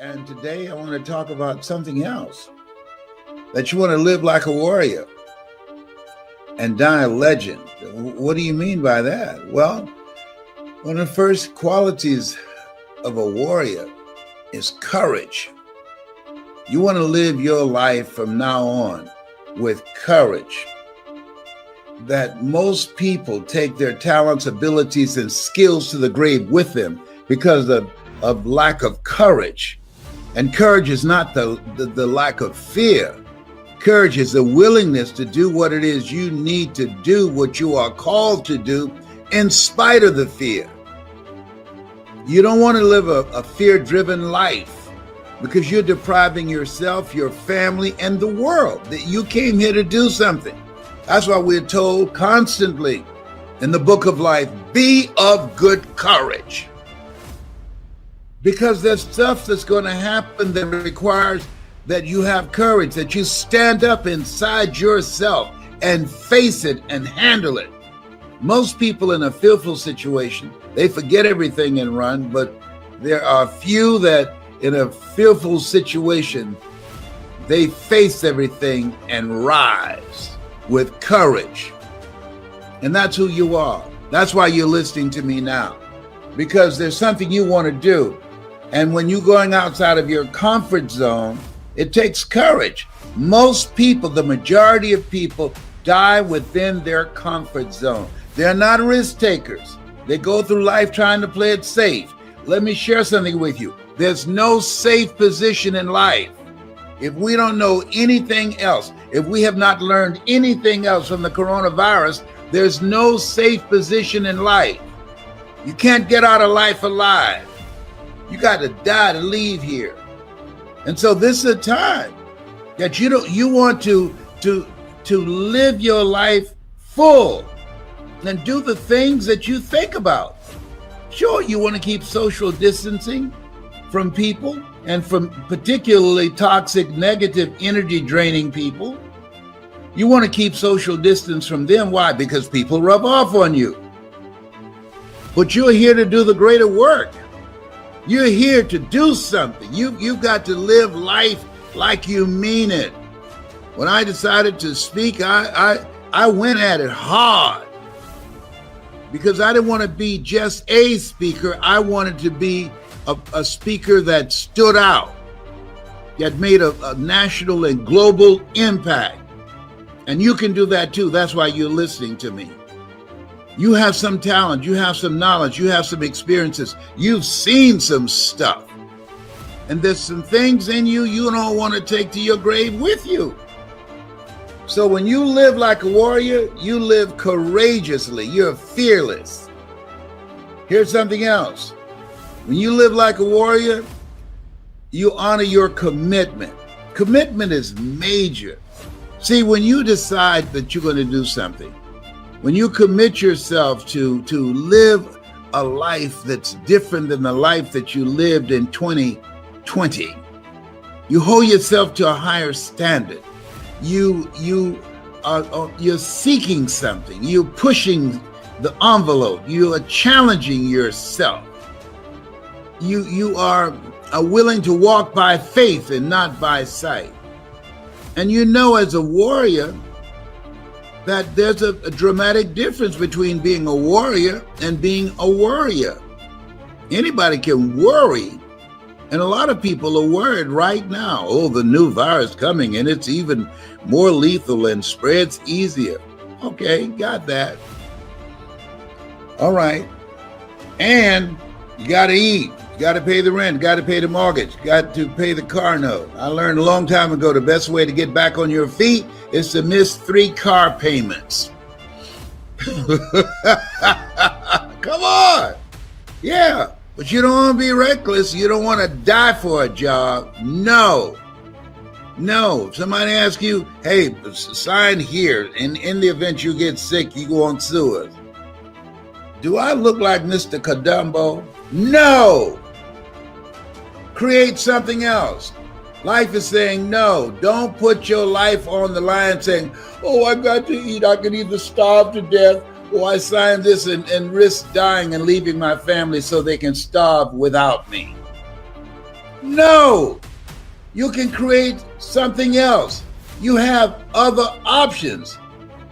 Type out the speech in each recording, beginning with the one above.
And today I want to talk about something else. That you want to live like a warrior and die a legend. What do you mean by that? Well, one of the first qualities of a warrior is courage. You want to live your life from now on with courage. That most people take their talents, abilities, and skills to the grave with them because of lack of courage. And courage is not the lack of fear. Courage is the willingness to do what it is you need to do, what you are called to do, in spite of the fear. You don't want to live a fear-driven life because you're depriving yourself, your family, and the world that you came here to do something. That's why we're told constantly in the book of life, be of good courage. Because there's stuff that's going to happen that requires that you have courage, that you stand up inside yourself and face it and handle it. Most people in a fearful situation, they forget everything and run, but there are few that in a fearful situation, they face everything and rise with courage. And that's who you are. That's why you're listening to me now, because there's something you want to do. And when you're going outside of your comfort zone, it takes courage. Most people, the majority of people, die within their comfort zone. They're not risk takers. They go through life trying to play it safe. Let me share something with you. There's no safe position in life. If we don't know anything else, if we have not learned anything else from the coronavirus, there's no safe position in life. You can't get out of life alive. You got to die to leave here. And so this is a time that you want to live your life full and do the things that you think about. Sure, you want to keep social distancing from people and from particularly toxic, negative, energy draining people. You want to keep social distance from them. Why? Because people rub off on you. But you're here to do the greater work. You're here to do something. You've got to live life like you mean it. When I decided to speak, I went at it hard because I didn't want to be just a speaker. I wanted to be a speaker that stood out, that made a national and global impact. And you can do that too. That's why you're listening to me. You have some talent, you have some knowledge, you have some experiences, you've seen some stuff. And there's some things in you don't want to take to your grave with you. So when you live like a warrior, you live courageously, you're fearless. Here's something else. When you live like a warrior, you honor your commitment. Commitment is major. See, when you decide that you're going to do something, when you commit yourself to live a life that's different than the life that you lived in 2020, you hold yourself to a higher standard. You're seeking something. You're pushing the envelope. You are challenging yourself. You are willing to walk by faith and not by sight. And you know, as a warrior, that there's a dramatic difference between being a warrior and being a worrier. Anybody can worry, and a lot of people are worried right now. Oh, the new virus coming, and it's even more lethal and spreads easier. Okay, got that. All right. And you got to eat. You got to pay the rent. Got to pay the mortgage. Got to pay the car note. I learned a long time ago the best way to get back on your feet is to miss 3 car payments. Come on. Yeah, but you don't want to be reckless. You don't want to die for a job. No. If somebody asks you, hey, sign here, and in the event you get sick, you won't sue us. Do I look like Mr. Kadumbo? No. Create something else. Life is saying no. Don't put your life on the line saying, oh, I got to eat. I can either starve to death or I sign this and risk dying and leaving my family so they can starve without me. No, you can create something else. You have other options.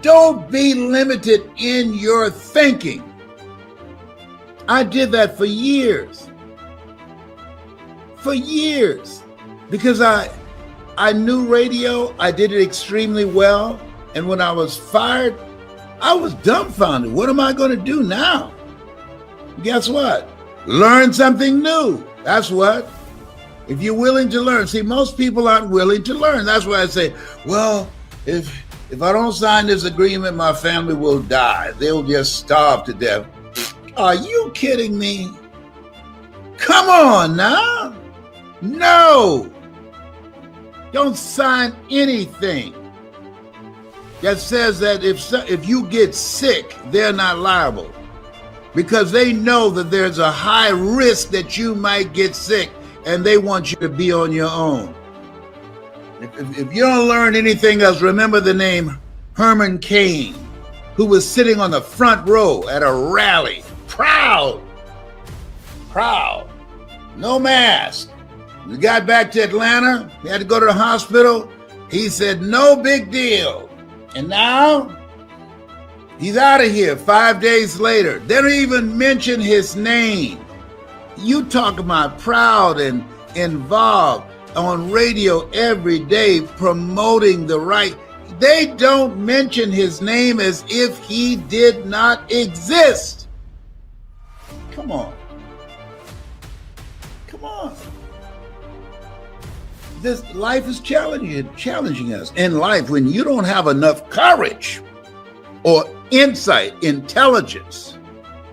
Don't be limited in your thinking. I did that for years. For years. Because I knew radio, I did it extremely well. And when I was fired, I was dumbfounded. What am I going to do now? Guess what? Learn something new. That's what. If you're willing to learn. See, most people aren't willing to learn. That's why I say, well, if I don't sign this agreement, my family will die. They'll just starve to death. Are you kidding me? Come on now. No. Don't sign anything that says that if you get sick, they're not liable, because they know that there's a high risk that you might get sick, and they want you to be on your own. If you don't learn anything else, remember the name Herman Cain, who was sitting on the front row at a rally, proud, no mask. We got back to Atlanta, he had to go to the hospital. He said, no big deal. And now he's out of here 5 days later. They don't even mention his name. You talk about proud and involved on radio every day promoting the right. They don't mention his name as if he did not exist. Come on. Come on. This life is challenging us. In life, when you don't have enough courage or insight, intelligence,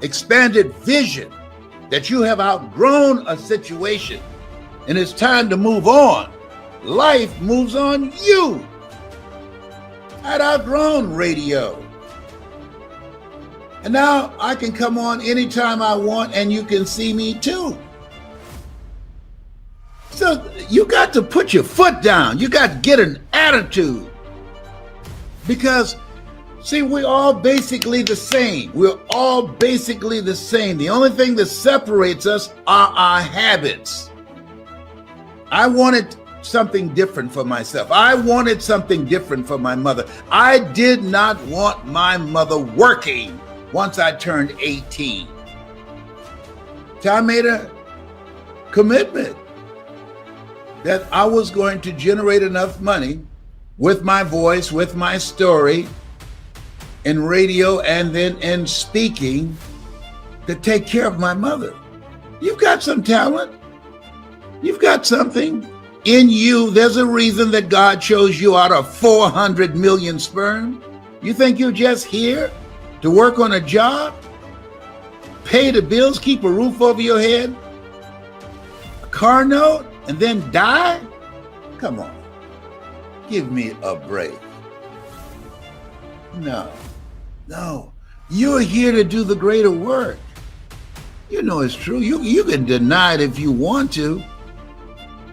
expanded vision, that you have outgrown a situation and it's time to move on, life moves on you. I'd outgrown radio. And now I can come on anytime I want, and you can see me too. So you got to put your foot down. You got to get an attitude. Because, see, we're all basically the same. We're all basically the same. The only thing that separates us are our habits. I wanted something different for myself. I wanted something different for my mother. I did not want my mother working once I turned 18. So I made a commitment that I was going to generate enough money with my voice, with my story, in radio and then in speaking, to take care of my mother. You've got some talent. You've got something in you. There's a reason that God chose you out of 400 million sperm. You think you're just here to work on a job, pay the bills, keep a roof over your head, a car note, and then die? Come on, give me a break. No, you're here to do the greater work. You know it's true. You can deny it if you want to.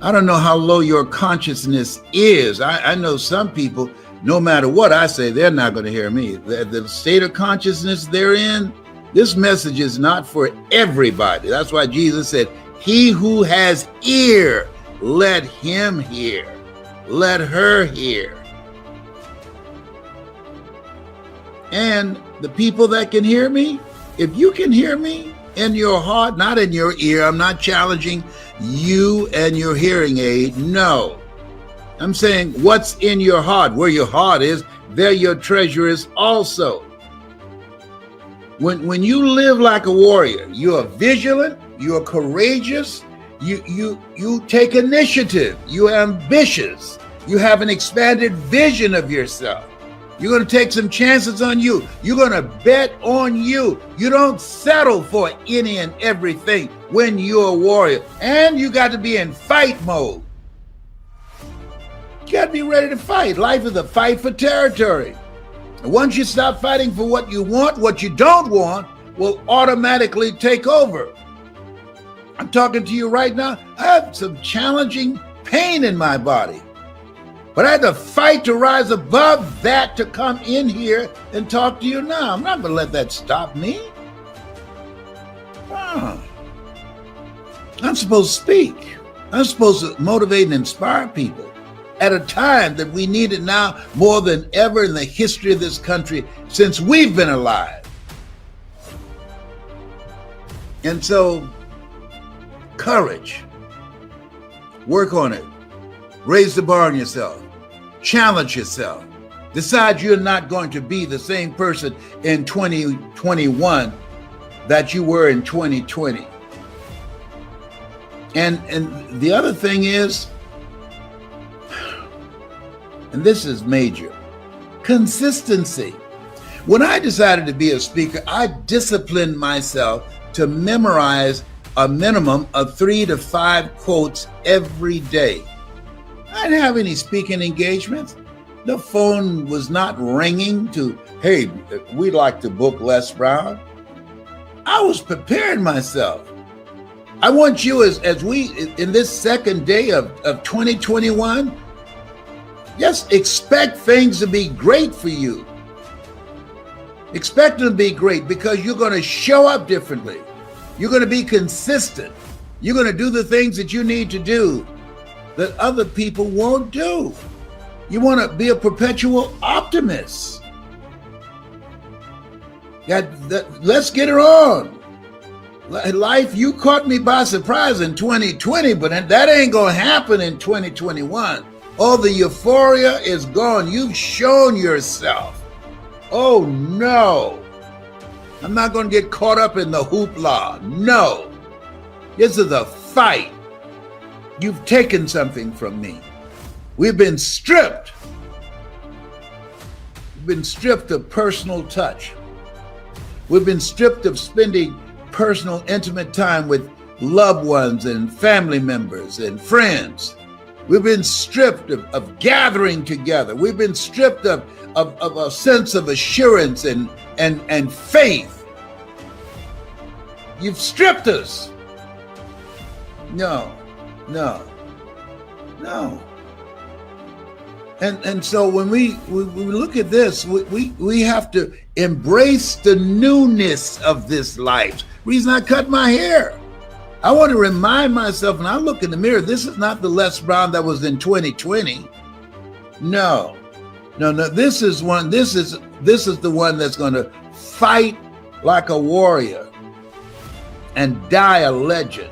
I don't know how low your consciousness is. I know some people, no matter what I say, they're not going to hear me. The state of consciousness they're in, this message is not for everybody. That's why Jesus said, he who has ear, let him hear. Let her hear. And the people that can hear me, if you can hear me in your heart, not in your ear, I'm not challenging you and your hearing aid. No, I'm saying what's in your heart. Where your heart is, there your treasure is also. When you live like a warrior, you are vigilant, you are courageous, you take initiative, you're ambitious, you have an expanded vision of yourself. You're going to take some chances on you. You're going to bet on you. You don't settle for any and everything when you're a warrior. And you got to be in fight mode. You got to be ready to fight. Life is a fight for territory. And once you stop fighting for what you want, what you don't want will automatically take over. I'm talking to you right now. I have some challenging pain in my body. But I had to fight to rise above that to come in here and talk to you now. I'm not going to let that stop me. I'm supposed to speak. I'm supposed to motivate and inspire people at a time that we need it now more than ever in the history of this country since we've been alive. And so, courage. Work on it. Raise the bar on yourself. Challenge yourself. Decide you're not going to be the same person in 2021 that you were in 2020. And the other thing is, and this is major, consistency. When I decided to be a speaker, I disciplined myself to memorize a minimum of 3 to 5 quotes every day. I didn't have any speaking engagements. The phone was not ringing to, hey, we'd like to book Les Brown. I was preparing myself. I want you as we, in this second day of 2021, just expect things to be great for you. Expect them to be great because you're going to show up differently. You're going to be consistent. You're going to do the things that you need to do that other people won't do. You want to be a perpetual optimist. Let's get it on. Life, you caught me by surprise in 2020, but that ain't going to happen in 2021. All the euphoria is gone. You've shown yourself. Oh, no. I'm not going to get caught up in the hoopla. No. This is a fight. You've taken something from me. We've been stripped. We've been stripped of personal touch. We've been stripped of spending personal, intimate time with loved ones and family members and friends. We've been stripped of gathering together. We've been stripped of a sense of assurance and faith. You've stripped us. No. And so when we look at this, we have to embrace the newness of this life. Reason I cut my hair. I want to remind myself when I look in the mirror, this is not the Les Brown that was in 2020. No. This is the one that's going to fight like a warrior and die a legend.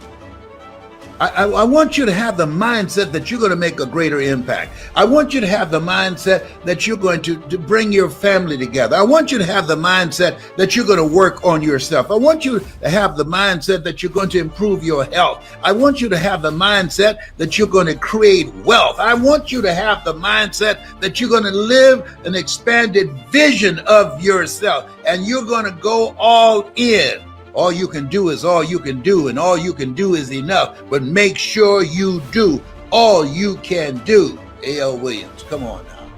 I want you to have the mindset that you're going to make a greater impact. I want you to have the mindset that you're going to bring your family together. I want you to have the mindset that you're going to work on yourself. I want you to have the mindset that you're going to improve your health. I want you to have the mindset that you're going to create wealth. I want you to have the mindset that you're going to live an expanded vision of yourself, and you're going to go all in. All you can do is all you can do, and all you can do is enough. But make sure you do all you can do. A.L. Williams, come on now.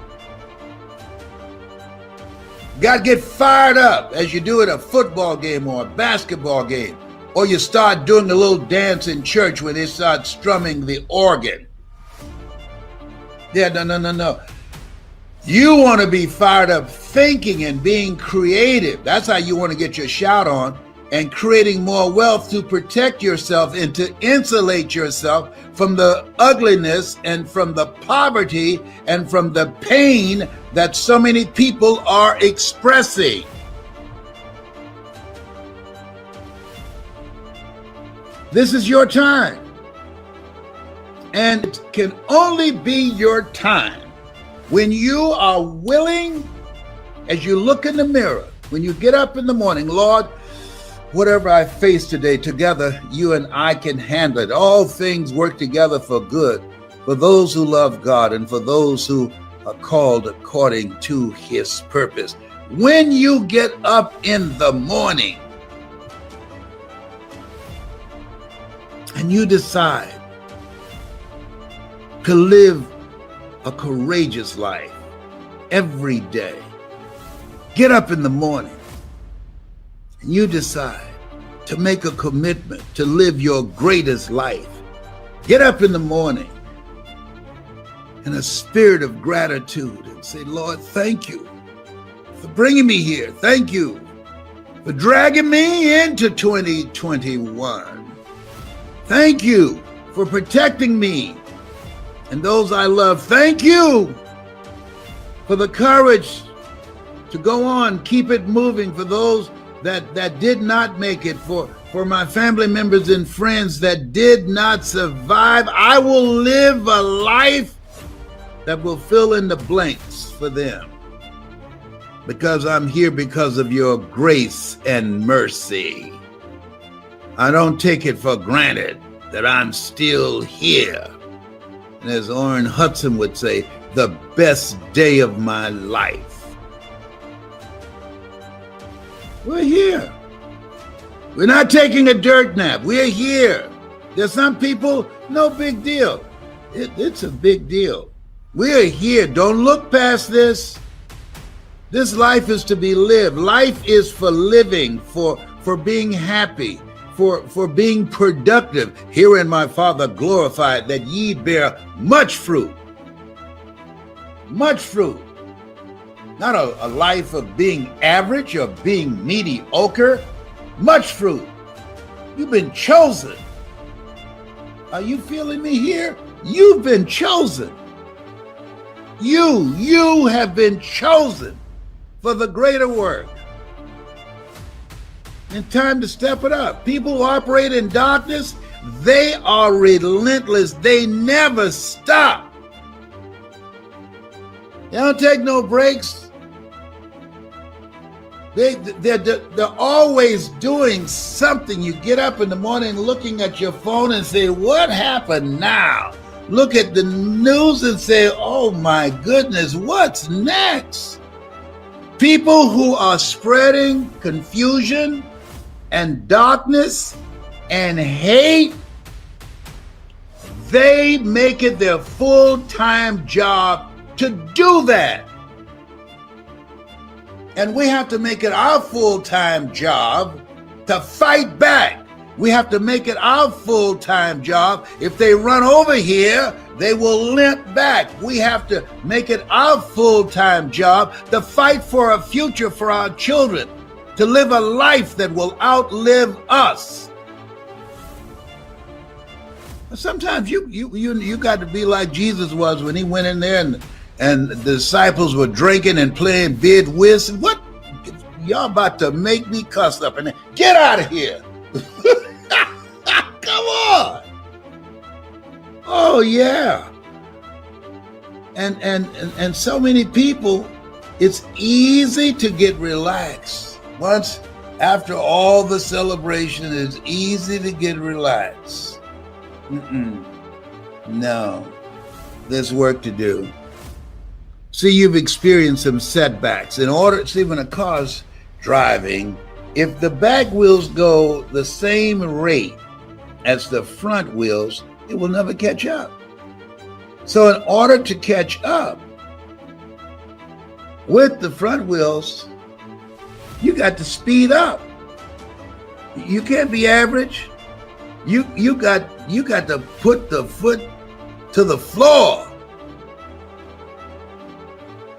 Got to get fired up as you do at a football game or a basketball game, or you start doing a little dance in church when they start strumming the organ. Yeah, no. You want to be fired up thinking and being creative. That's how you want to get your shout on. And creating more wealth to protect yourself and to insulate yourself from the ugliness and from the poverty and from the pain that so many people are expressing. This is your time. And it can only be your time when you are willing, as you look in the mirror, when you get up in the morning, Lord, whatever I face today, together, you and I can handle it. All things work together for good, for those who love God and for those who are called according to his purpose. When you get up in the morning and you decide to live a courageous life every day, get up in the morning, you decide to make a commitment to live your greatest life. Get up in the morning in a spirit of gratitude and say, Lord, thank you for bringing me here. Thank you for dragging me into 2021. Thank you for protecting me and those I love. Thank you for the courage to go on, keep it moving. For those that did not make it, for my family members and friends that did not survive, I will live a life that will fill in the blanks for them, because I'm here because of your grace and mercy. I don't take it for granted that I'm still here. And as Orrin Hudson would say, the best day of my life. We're here. We're not taking a dirt nap. We're here. There's some people, no big deal. It's a big deal. We're here. Don't look past this. This life is to be lived. Life is for living, for being happy, for being productive. Herein my Father glorified, that ye bear much fruit. Much fruit. Not a life of being average or being mediocre. Much fruit. You've been chosen. Are you feeling me here? You've been chosen. You have been chosen for the greater work. And time to step it up. People who operate in darkness, they are relentless. They never stop. They don't take no breaks. They're always doing something. You get up in the morning looking at your phone and say, what happened now? Look at the news and say, oh my goodness, what's next? People who are spreading confusion and darkness and hate, they make it their full-time job to do that. And we have to make it our full-time job to fight back. We have to make it our full-time job. If they run over here, they will limp back. We have to make it our full-time job to fight for a future for our children, to live a life that will outlive us. Sometimes you got to be like Jesus was when he went in there and the disciples were drinking and playing bid whist. What? Y'all about to make me cuss up and get out of here. Come on. Oh yeah. And so many people, it's easy to get relaxed. Once after all the celebration, it's easy to get relaxed. No, there's work to do. See, you've experienced some setbacks. See, when a car's driving, if the back wheels go the same rate as the front wheels, it will never catch up. So in order to catch up with the front wheels, you got to speed up. You can't be average. You got to put the foot to the floor.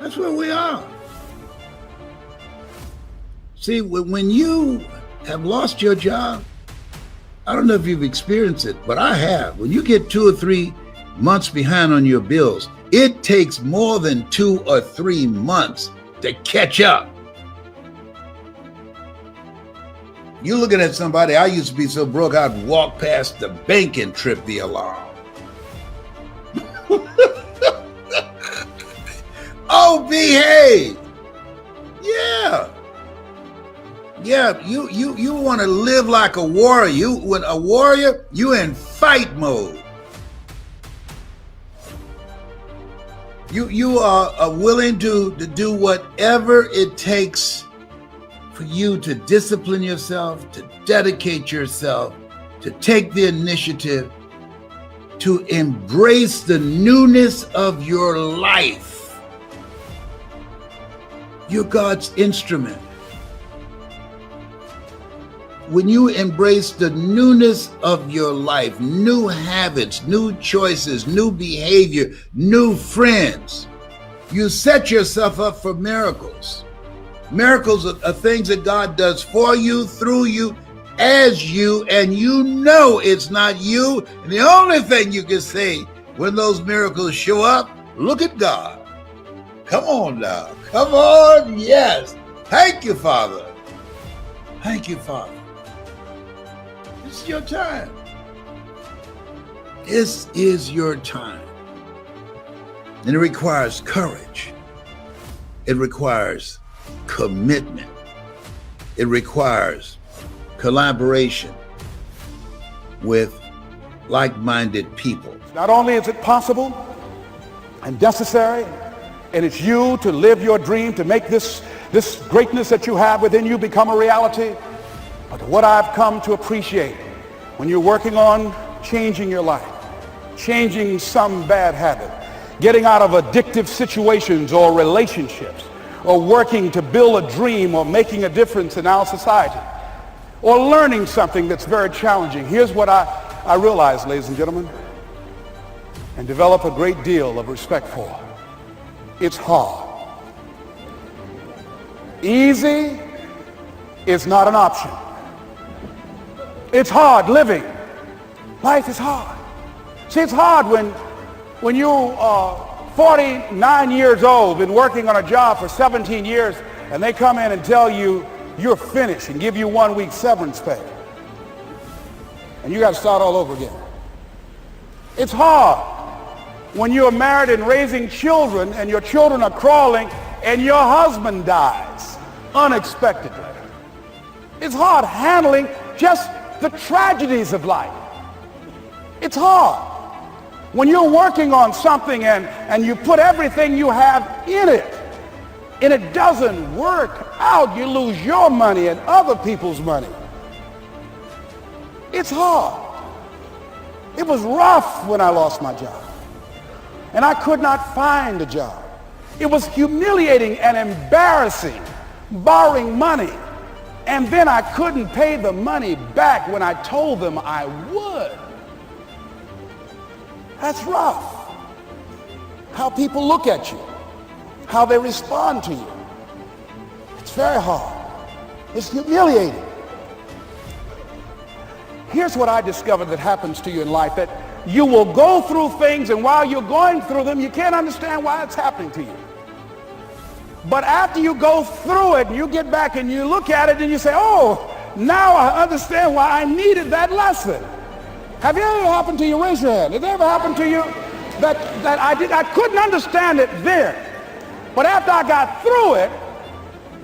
That's where we are. See, when you have lost your job, I don't know if you've experienced it, but I have. When you get 2 or 3 months behind on your bills, it takes more than 2 or 3 months to catch up. You're looking at somebody, I used to be so broke, I'd walk past the bank and trip the alarm. Oh, behave. Yeah, you want to live like a warrior. When a warrior, you in fight mode. You are willing to do whatever it takes for you to discipline yourself, to dedicate yourself, to take the initiative, to embrace the newness of your life. You're God's instrument. When you embrace the newness of your life, new habits, new choices, new behavior, new friends, you set yourself up for miracles. Miracles are things that God does for you, through you, as you, and you know it's not you. And the only thing you can say when those miracles show up, look at God. Come on now. Come on. Yes. Thank you, Father. Thank you, Father. This is your time. This is your time. And it requires courage. It requires commitment. It requires collaboration with like-minded people. Not only is it possible and necessary, and it's you to live your dream, to make this greatness that you have within you become a reality, but what I've come to appreciate when you're working on changing your life, changing some bad habit, getting out of addictive situations or relationships, or working to build a dream or making a difference in our society, or learning something that's very challenging. Here's what I realize, ladies and gentlemen, and develop a great deal of respect for. It's hard. Easy is not an option. It's hard living. Life is hard. See, it's hard when you are 49 years old, been working on a job for 17 years, and they come in and tell you you're finished and give you 1 week severance pay. And you got to start all over again. It's hard when you're married and raising children and your children are crawling and your husband dies unexpectedly. It's hard handling just the tragedies of life. It's hard when you're working on something and you put everything you have in it and it doesn't work out. You lose your money and other people's money. It's hard. It was rough when I lost my job and I could not find a job. It was humiliating and embarrassing, borrowing money, and then I couldn't pay the money back when I told them I would. That's rough. How people look at you, how they respond to you. It's very hard. It's humiliating. Here's what I discovered that happens to you in life, that you will go through things, and while you're going through them, you can't understand why it's happening to you. But after you go through it, and you get back and you look at it and you say, oh, now I understand why I needed that lesson. Have it ever happened to you? Raise your hand. Has it ever happened to you that I couldn't understand it then, but after I got through it,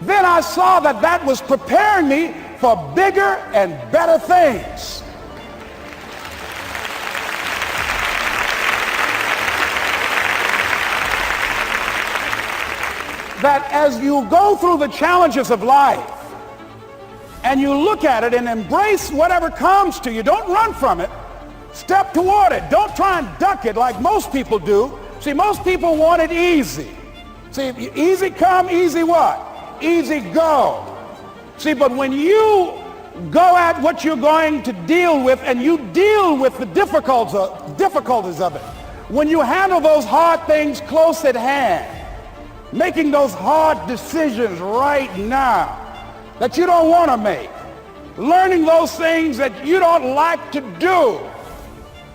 then I saw that that was preparing me for bigger and better things. That as you go through the challenges of life and you look at it and embrace whatever comes to you, don't run from it. Step toward it. Don't try and duck it like most people do. See, most people want it easy. See, easy come, easy what? Easy go. See, but when you go at what you're going to deal with and you deal with the difficulties of it, when you handle those hard things close at hand, making those hard decisions right now that you don't want to make, learning those things that you don't like to do,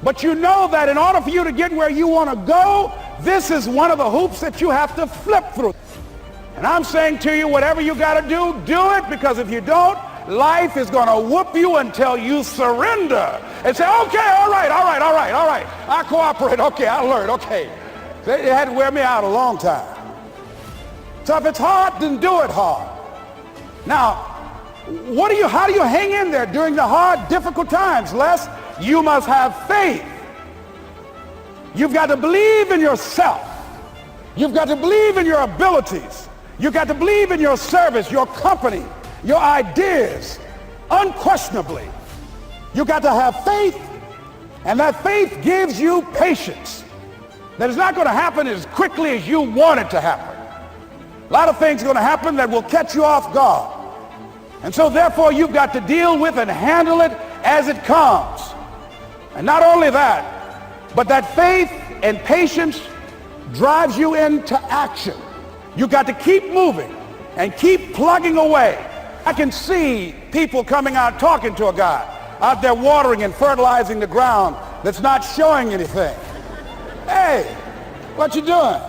but you know that in order for you to get where you want to go, this is one of the hoops that you have to flip through. And I'm saying to you, whatever you got to do it, because if you don't, life is going to whoop you until you surrender and say, okay, all right, I cooperate, okay, I learned, okay. They had to wear me out a long time. So if it's hard, then do it hard. Now, how do you hang in there during the hard, difficult times, Les? You must have faith. You've got to believe in yourself. You've got to believe in your abilities. You've got to believe in your service, your company, your ideas, unquestionably. You've got to have faith, and that faith gives you patience. That is not going to happen as quickly as you want it to happen. A lot of things are going to happen that will catch you off guard. And so therefore you've got to deal with and handle it as it comes. And not only that, but that faith and patience drives you into action. You've got to keep moving and keep plugging away I can see people coming out talking to a guy out there watering and fertilizing the ground that's not showing anything. Hey, what you doing?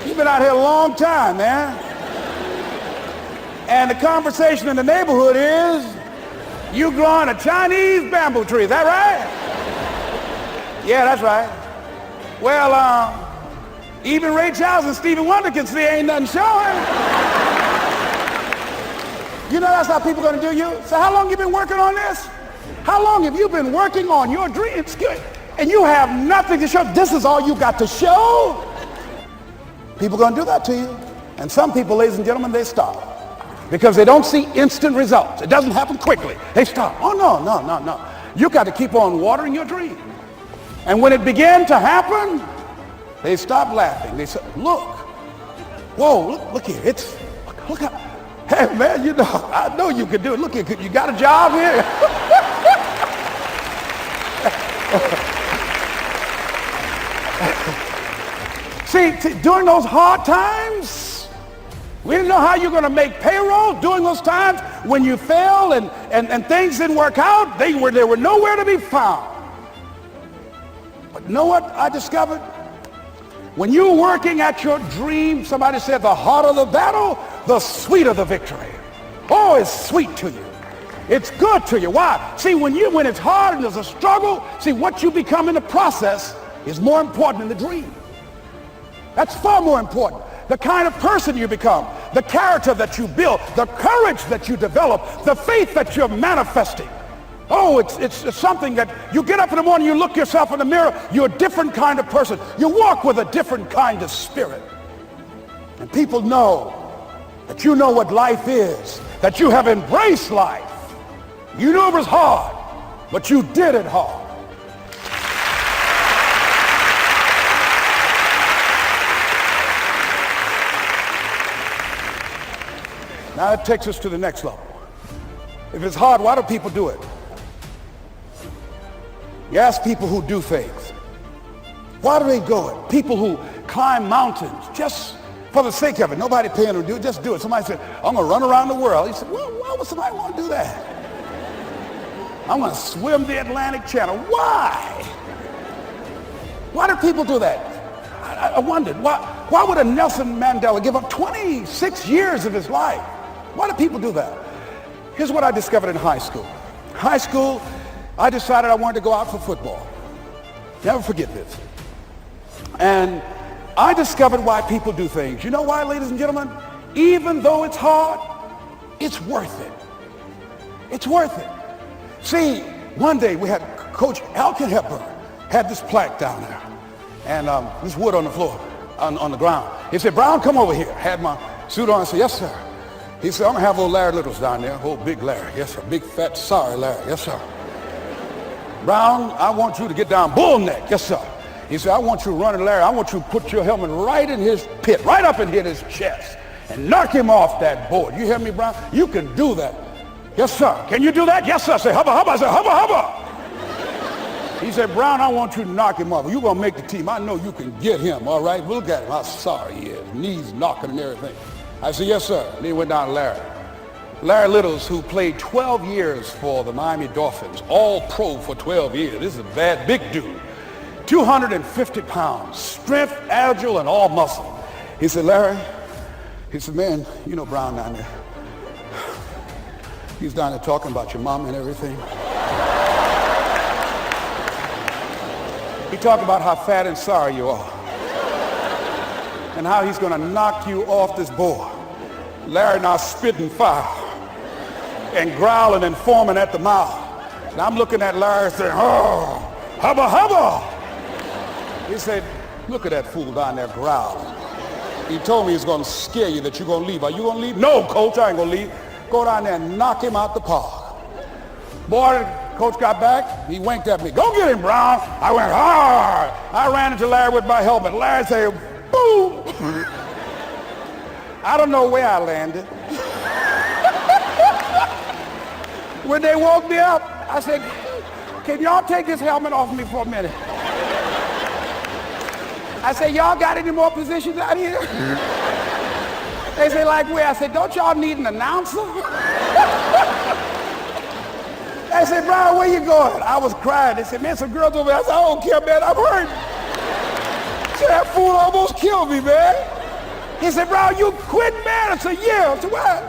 You've been out here a long time, man. And the conversation in the neighborhood is, you growing a Chinese bamboo tree, is that right? Yeah, that's right. Well, even Ray Charles and Stevie Wonder can see ain't nothing showing. You know that's how people are going to do you? So how long you been working on this? How long have you been working on your dreams? And you have nothing to show. This is all you got to show? People are going to do that to you. And some people, ladies and gentlemen, they stop. Because they don't see instant results. It doesn't happen quickly. They stop. Oh, no. You got to keep on watering your dream. And when it began to happen, they stopped laughing. They said, look. Whoa, look here. Look how, hey, man, you know, I know you can do it. Look here, you got a job here? See, during those hard times, we didn't know how you're going to make payroll. During those times when you failed and things didn't work out, they were nowhere to be found. But you know what I discovered? When you're working at your dream, somebody said the harder the battle, the sweeter the victory. Oh, it's sweet to you. It's good to you. Why? See, when it's hard and there's a struggle, see, what you become in the process is more important than the dream. That's far more important. The kind of person you become, the character that you build, the courage that you develop, the faith that you're manifesting. Oh, it's something that you get up in the morning, you look yourself in the mirror, you're a different kind of person. You walk with a different kind of spirit. And people know that you know what life is, that you have embraced life. You knew it was hard, but you did it hard. Now that takes us to the next level. If it's hard, why do people do it? You ask people who do things, why do they go it? People who climb mountains just for the sake of it. Nobody paying them to do it, just do it. Somebody said, I'm going to run around the world. He said, well, why would somebody want to do that? I'm going to swim the Atlantic Channel. Why? Why do people do that? I wondered, why would a Nelson Mandela give up 26 years of his life? Why do people do that? Here's what I discovered in high school. High school, I decided I wanted to go out for football. Never forget this. And I discovered why people do things. You know why, ladies and gentlemen? Even though it's hard, it's worth it. It's worth it. See, one day we had Coach Alkin Hepburn had this plaque down there and this wood on the floor, on the ground. He said, Brown, come over here. Had my suit on. I said, yes, sir. He said, I'm going to have old Larry Littles down there, old big Larry. Yes, sir. Big, fat, sorry Larry. Yes, sir. Brown, I want you to get down bull neck. Yes, sir. He said, I want you running Larry. I want you to put your helmet right in his pit, right up and hit his chest and knock him off that board. You hear me, Brown? You can do that. Yes, sir. Can you do that? Yes, sir. I said, hubba, hubba. I said, hubba, hubba. He said, Brown, I want you to knock him off. You're going to make the team. I know you can get him, all right? Look at him. How sorry he is. Knees knocking and everything. I said, yes, sir. And he went down to Larry. Larry Littles, who played 12 years for the Miami Dolphins, all pro for 12 years. This is a bad, big dude. 250 pounds, strength, agile, and all muscle. He said, Larry, he said, man, you know Brown down there. He's down there talking about your mom and everything. He talked about how fat and sorry you are and how he's going to knock you off this board. Larry now spitting fire and growling and foaming at the mouth. And I'm looking at Larry saying, oh, hubba, hubba. He said, look at that fool down there growling. He told me he's going to scare you, that you're going to leave. Are you going to leave? No, coach, I ain't going to leave. Go down there and knock him out the park. Boy, coach got back. He winked at me. Go get him, Brown. I went, hard. I ran into Larry with my helmet. Larry said, boom. I don't know where I landed. When they woke me up, I said, can y'all take this helmet off me for a minute? I said, y'all got any more positions out here? They say, like where? I said, don't y'all need an announcer? They said, Brian, where you going? I was crying. They said, man, some girls over there. I said, I don't care, man, I'm hurt. So that fool almost killed me, man. He said, Brian, you quit, man? I said, yeah. I said, what?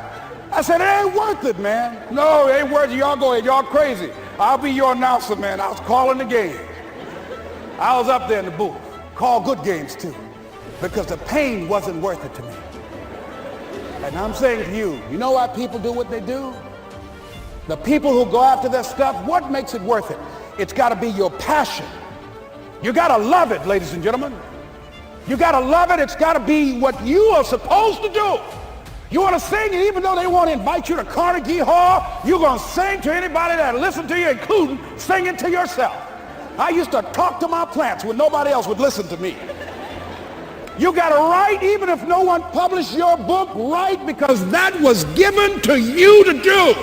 I said, it ain't worth it, man. No, it ain't worth it. Y'all go ahead. Y'all crazy. I'll be your announcer, man. I was calling the game. I was up there in the booth. Call good games, too, because the pain wasn't worth it to me. And I'm saying to you, you know why people do what they do? The people who go after their stuff, what makes it worth it? It's got to be your passion. You got to love it, ladies and gentlemen. You got to love it. It's got to be what you are supposed to do. You want to sing, and even though they want to invite you to Carnegie Hall, you're going to sing to anybody that listens to you, including singing to yourself. I used to talk to my plants when nobody else would listen to me. You got to write, even if no one published your book, write, because that was given to you to do.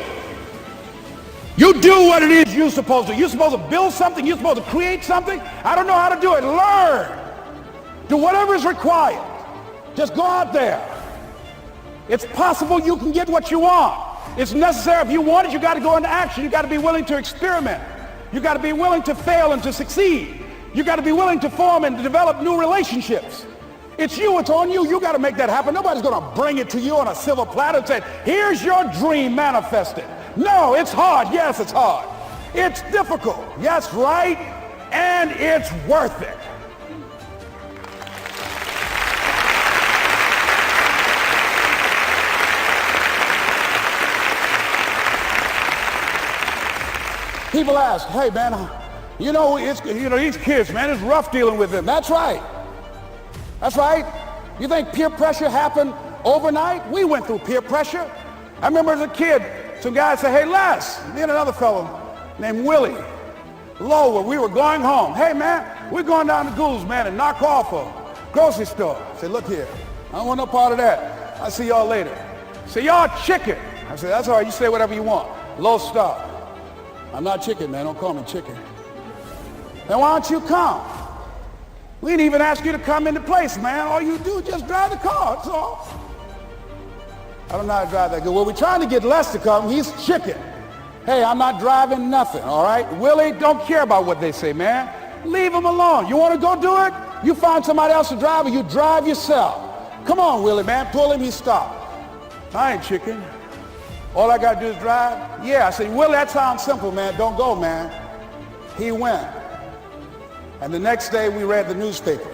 You do what it is you're supposed to. You're supposed to build something. You're supposed to create something. I don't know how to do it. Learn. Do whatever is required. Just go out there. It's possible you can get what you want. It's necessary. If you want it, you got to go into action. You got to be willing to experiment. You got to be willing to fail and to succeed. You got to be willing to form and to develop new relationships. It's you. It's on you. You got to make that happen. Nobody's going to bring it to you on a silver platter and say, here's your dream manifested. No, it's hard. Yes, it's hard. It's difficult. Yes, right. And it's worth it. People ask, hey, man, you know, these kids, man, it's rough dealing with them. That's right. That's right. You think peer pressure happened overnight? We went through peer pressure. I remember as a kid, some guys said, hey, Les, me and another fellow named Willie Lower, we were going home. Hey, man, we're going down to Gould's, man, and knock off a grocery store. I said, look here, I don't want no part of that. I'll see y'all later. Say, y'all chicken. I said, that's all right, you say whatever you want. Low stop. I'm not chicken, man, don't call me chicken. Then why don't you come? We didn't even ask you to come into place, man. All you do is just drive the car, that's all. I don't know how to drive that good. Well, we're trying to get Les to come. He's chicken. Hey, I'm not driving nothing, all right? Willie, don't care about what they say, man. Leave him alone. You want to go do it? You find somebody else to drive, or you drive yourself. Come on, Willie, man. Pull him, he stopped. I ain't chicken. All I got to do is drive? Yeah. I said, Willie, that sounds simple, man. Don't go, man. He went. And the next day, we read the newspaper,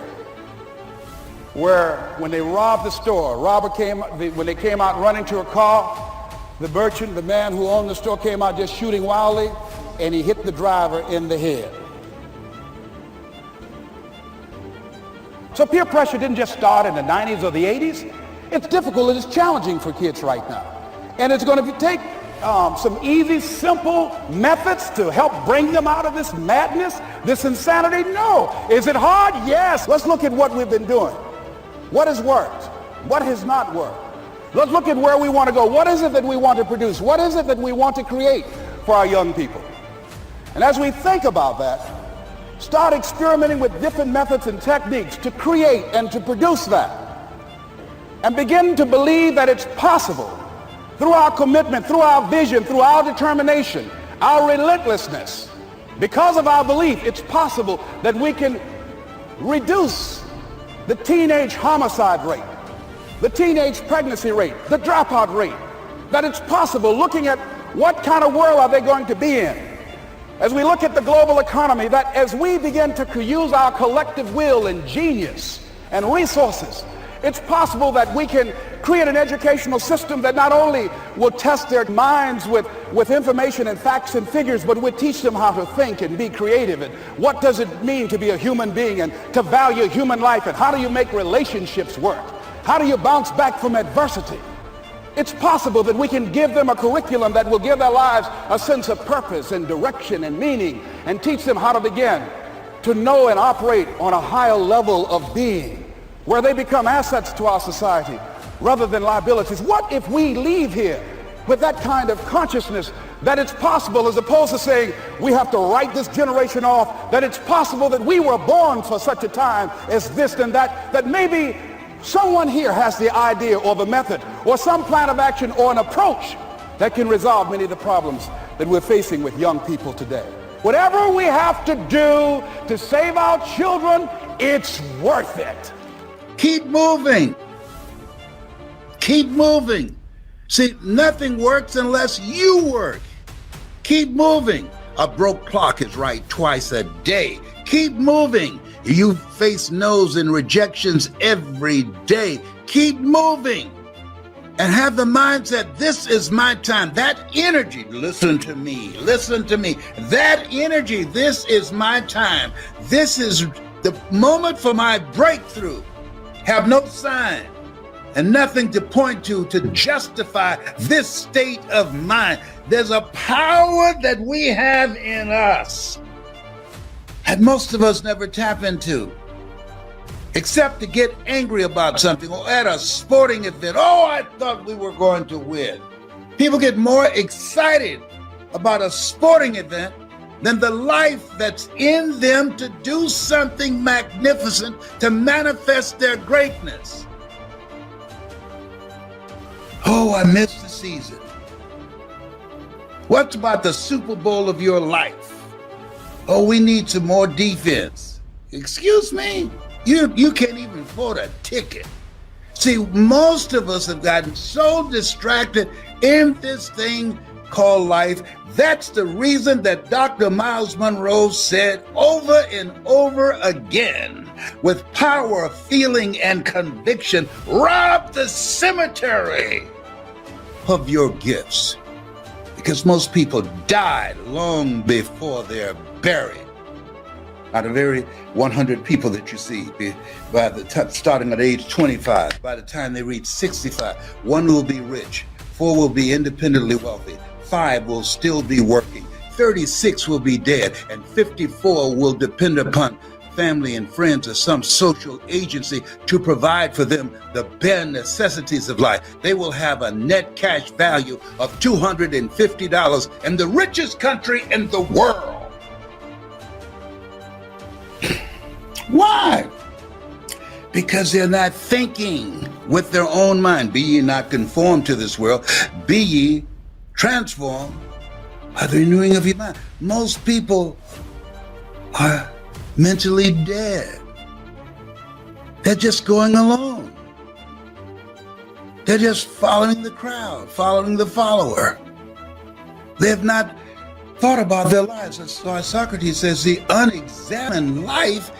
where when they robbed the store, when they came out running to a car, the merchant, the man who owned the store, came out just shooting wildly, and he hit the driver in the head. So peer pressure didn't just start in the 90s or the 80s. It's difficult and it's challenging for kids right now. And it's going to take some easy, simple methods to help bring them out of this madness, this insanity. No. Is it hard? Yes. Let's look at what we've been doing. What has worked? What has not worked? Let's look at where we want to go. What is it that we want to produce? What is it that we want to create for our young people? And as we think about that, start experimenting with different methods and techniques to create and to produce that. And begin to believe that it's possible through our commitment, through our vision, through our determination, our relentlessness. Because of our belief, it's possible that we can reduce the teenage homicide rate, the teenage pregnancy rate, the dropout rate, that it's possible, looking at what kind of world are they going to be in. As we look at the global economy, that as we begin to use our collective will and genius and resources, it's possible that we can create an educational system that not only will test their minds with information and facts and figures, but will teach them how to think and be creative, and what does it mean to be a human being and to value human life, and how do you make relationships work? How do you bounce back from adversity? It's possible that we can give them a curriculum that will give their lives a sense of purpose and direction and meaning, and teach them how to begin to know and operate on a higher level of being, where they become assets to our society rather than liabilities. What if we leave here with that kind of consciousness that it's possible, as opposed to saying we have to write this generation off, that it's possible that we were born for such a time as this and that, that maybe Someone here has the idea or the method or some plan of action or an approach that can resolve many of the problems that we're facing with young people today. Whatever we have to do to save our children, it's worth it. Keep moving. Keep moving. See, nothing works unless you work. Keep moving. A broke clock is right twice a day. Keep moving. You face no's and rejections every day. Keep moving. And have the mindset, this is my time. That energy, listen to me. That energy, this is my time. This is the moment for my breakthrough. Have no sign and nothing to point to justify this state of mind. There's a power that we have in us that most of us never tap into, except to get angry about something or at a sporting event. Oh, I thought we were going to win. People get more excited about a sporting event than the life that's in them to do something magnificent, to manifest their greatness. Oh, I missed the season. What about the Super Bowl of your life? Oh, we need some more defense. Excuse me? You can't even afford a ticket. See, most of us have gotten so distracted in this thing called life. That's the reason that Dr. Miles Monroe said over and over again, with power, feeling, and conviction, rob the cemetery of your gifts. Because most people died long before they're buried. Out of every 100 people that you see, by the starting at age 25, by the time they reach 65, 1 will be rich, 4 will be independently wealthy, 5 will still be working, 36 will be dead, and 54 will depend upon family and friends or some social agency to provide for them the bare necessities of life. They will have a net cash value of $250 in the richest country in the world. Why? Because they're not thinking with their own mind. Be ye not conformed to this world, be ye transformed by the renewing of your mind. Most people are mentally dead. They're just going along. They're just following the crowd, following the follower. They have not thought about their lives. That's why Socrates says the unexamined life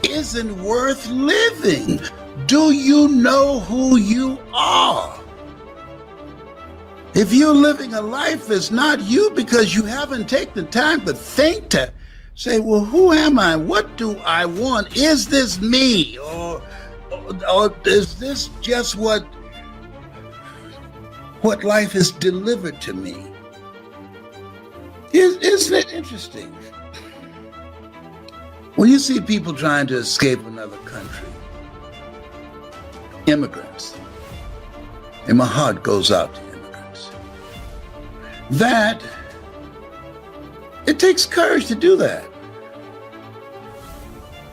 isn't worth living. Do you know who you are? If you're living a life that's not you because you haven't taken the time to think, to say, well, who am I? What do I want? Is this me? Or is this just what life has delivered to me? Isn't it interesting? When you see people trying to escape another country, immigrants, and my heart goes out to immigrants, that it takes courage to do that.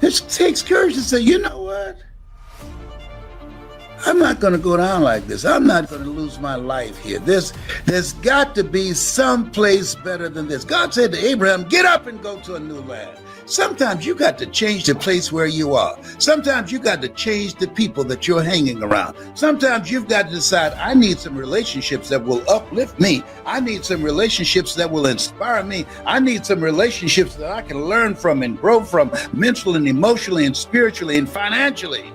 It takes courage to say, you know what? I'm not going to go down like this. I'm not going to lose my life here. There's got to be some place better than this. God said to Abraham, get up and go to a new land. Sometimes you got to change the place where you are. Sometimes you got to change the people that you're hanging around. Sometimes you've got to decide, I need some relationships that will uplift me. I need some relationships that will inspire me. I need some relationships that I can learn from and grow from mentally and emotionally and spiritually and financially.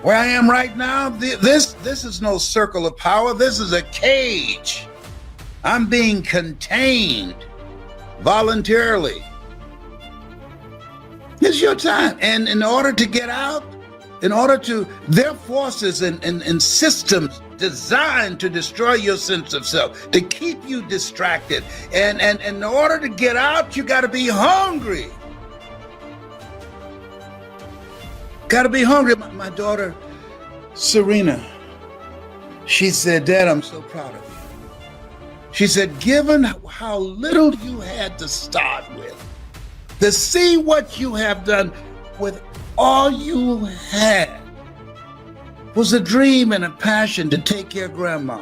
Where I am right now, this is no circle of power. This is a cage. I'm being contained voluntarily. It's your time. And in order to get out, there are forces and systems designed to destroy your sense of self, to keep you distracted. And in order to get out, you got to be hungry. Got to be hungry. My daughter, Serena, she said, Dad, I'm so proud of you. She said, given how little you had to start with, to see what you have done with all you had, was a dream and a passion to take care of grandma.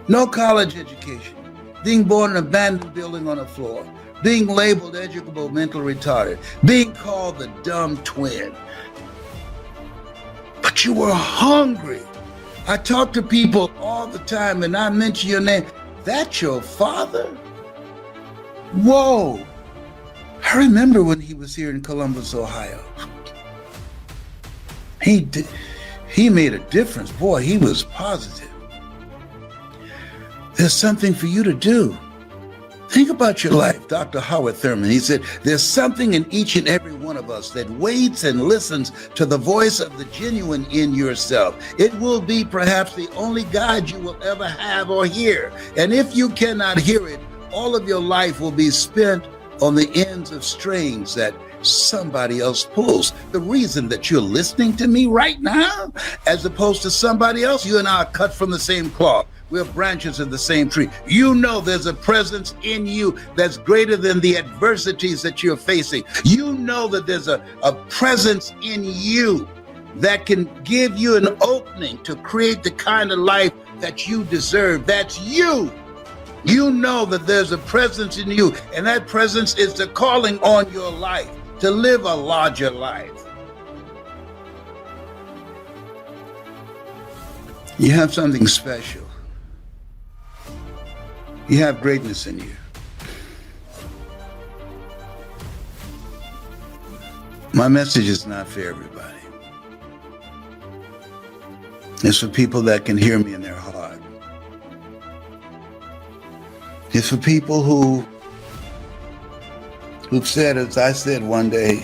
No college education, being born in an abandoned building on the floor, being labeled educable mentally retarded, being called the dumb twin. But you were hungry. I talk to people all the time and I mention your name. That's your father? Whoa. I remember when he was here in Columbus, Ohio. He made a difference. Boy, he was positive. There's something for you to do. Think about your life. Dr. Howard Thurman, he said, there's something in each and every one of us that waits and listens to the voice of the genuine in yourself. It will be perhaps the only guide you will ever have or hear. And if you cannot hear it, all of your life will be spent on the ends of strings that somebody else pulls. The reason that you're listening to me right now, as opposed to somebody else, you and I are cut from the same cloth. We're branches of the same tree. You know there's a presence in you that's greater than the adversities that you're facing. You know that there's a presence in you that can give you an opening to create the kind of life that you deserve. That's you. You know that there's a presence in you, and that presence is the calling on your life to live a larger life. You have something special. You have greatness in you. My message is not for everybody. It's for people that can hear me in their heart. It's for people who've said, as I said one day,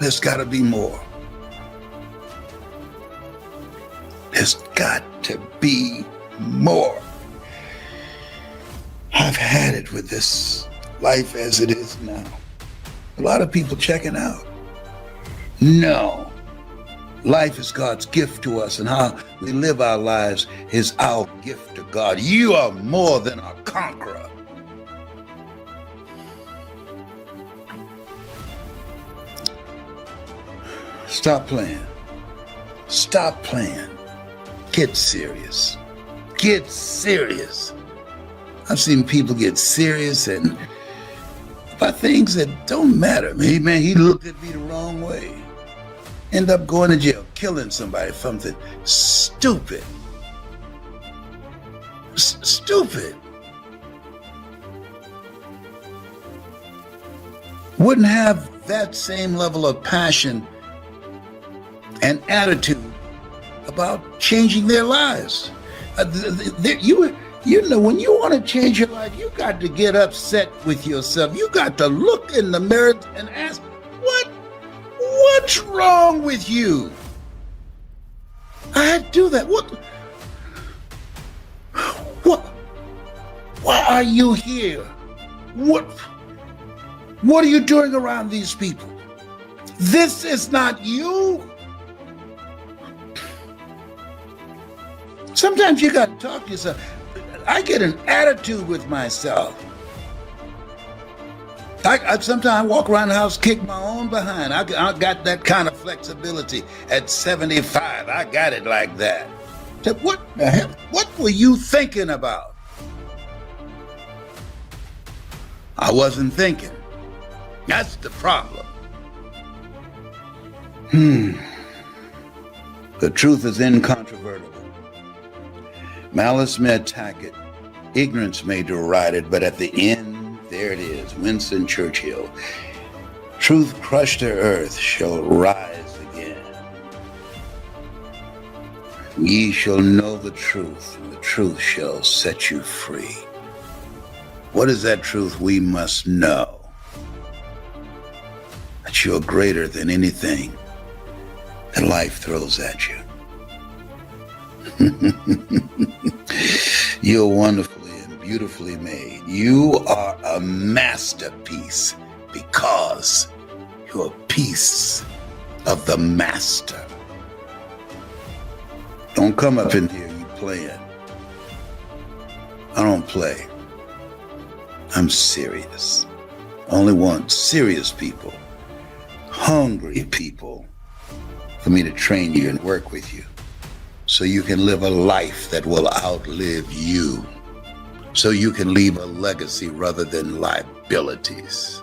there's got to be more. There's got to be more. I've had it with this life as it is now. A lot of people checking out. No. Life is God's gift to us, and how we live our lives is our gift to God. You are more than a conqueror. Stop playing. Stop playing. Get serious. Get serious. I've seen people get serious and about things that don't matter. Man, he looked at me the wrong way. End up going to jail, killing somebody for something stupid. Stupid. Wouldn't have that same level of passion and attitude about changing their lives. You know, when you want to change your life, you got to get upset with yourself. You got to look in the mirror and ask, what's wrong with you? I had to do that. Why are you here? What are you doing around these people? This is not you. Sometimes you got to talk to yourself. I get an attitude with myself. I sometimes walk around the house, kick my own behind. I got that kind of flexibility at 75. I got it like that. So what the hell? What were you thinking about? I wasn't thinking. That's the problem. The truth is incontrovertible. Malice may attack it, ignorance may deride it, but at the end, there it is, Winston Churchill. Truth crushed to earth shall rise again. Ye shall know the truth, and the truth shall set you free. What is that truth? We must know that you're greater than anything that life throws at you. You're wonderfully and beautifully made. You are a masterpiece because you're a piece of the master. Don't come up in here, you playing. I don't play. I'm serious. Only want serious people, hungry people for me to train you and work with you so you can live a life that will outlive you, so you can leave a legacy rather than liabilities.